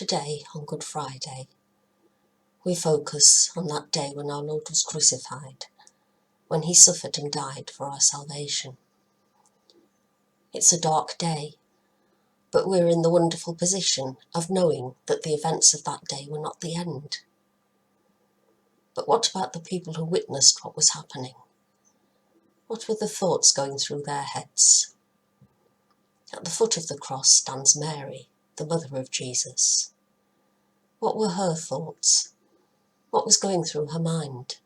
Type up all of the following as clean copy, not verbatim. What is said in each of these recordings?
Today, on Good Friday, we focus on that day when our Lord was crucified, when he suffered and died for our salvation. It's a dark day, but we're in the wonderful position of knowing that the events of that day were not the end. But what about the people who witnessed what was happening? What were the thoughts going through their heads? At the foot of the cross stands Mary, the mother of Jesus. What were her thoughts? What was going through her mind?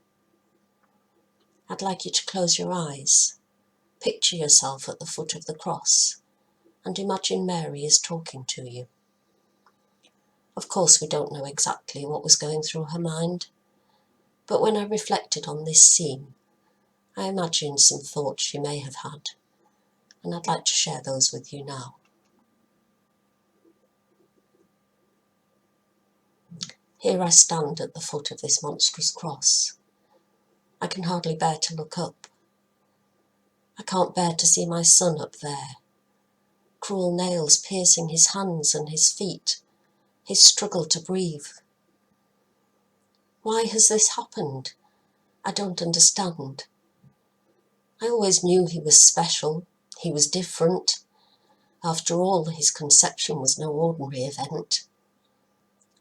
I'd like you to close your eyes, picture yourself at the foot of the cross, and imagine Mary is talking to you. Of course, we don't know exactly what was going through her mind, but when I reflected on this scene, I imagined some thoughts she may have had, and I'd like to share those with you now. Here I stand at the foot of this monstrous cross. I can hardly bear to look up. I can't bear to see my son up there, cruel nails piercing his hands and his feet, his struggle to breathe. Why has this happened? I don't understand. I always knew he was special, he was different. After all, his conception was no ordinary event.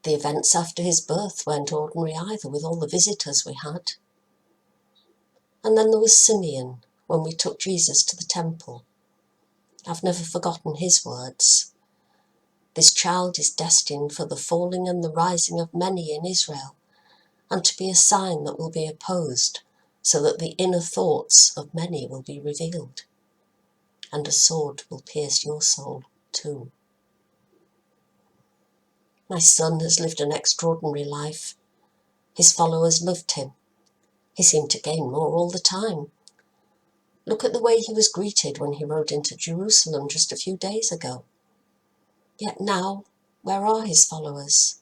The events after his birth weren't ordinary either, with all the visitors we had. And then there was Simeon, when we took Jesus to the temple. I've never forgotten his words. This child is destined for the falling and the rising of many in Israel, and to be a sign that will be opposed, so that the inner thoughts of many will be revealed. And a sword will pierce your soul too. My son has lived an extraordinary life. His followers loved him. He seemed to gain more all the time. Look at the way he was greeted when he rode into Jerusalem just a few days ago. Yet now, where are his followers?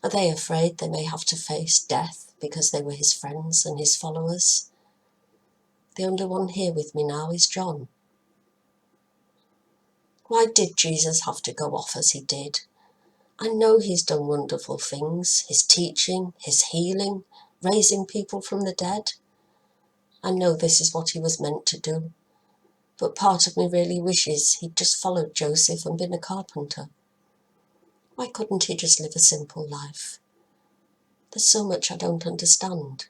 Are they afraid they may have to face death because they were his friends and his followers? The only one here with me now is John. Why did Jesus have to go off as he did? I know he's done wonderful things, his teaching, his healing, raising people from the dead. I know this is what he was meant to do, but part of me really wishes he'd just followed Joseph and been a carpenter. Why couldn't he just live a simple life? There's so much I don't understand.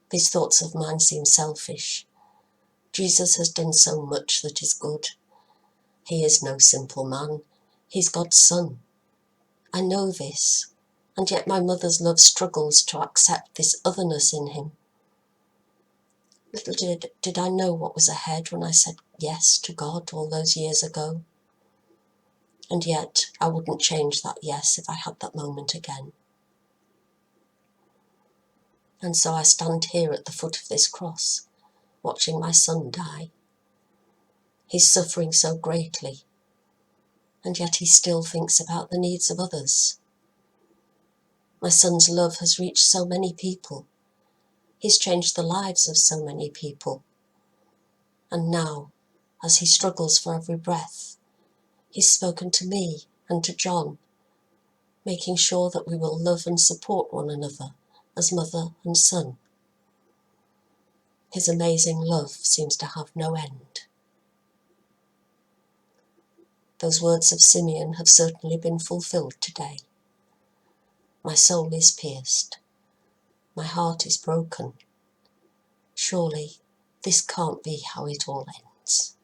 These thoughts of mine seem selfish. Jesus has done so much that is good. He is no simple man. He's God's son. I know this, and yet my mother's love struggles to accept this otherness in him. Little did I know what was ahead when I said yes to God all those years ago. And yet I wouldn't change that yes if I had that moment again. And so I stand here at the foot of this cross, watching my son die. He's suffering so greatly, and yet he still thinks about the needs of others. My son's love has reached so many people. He's changed the lives of so many people. And now, as he struggles for every breath, he's spoken to me and to John, making sure that we will love and support one another as mother and son. His amazing love seems to have no end. Those words of Simeon have certainly been fulfilled today. My soul is pierced. My heart is broken. Surely this can't be how it all ends.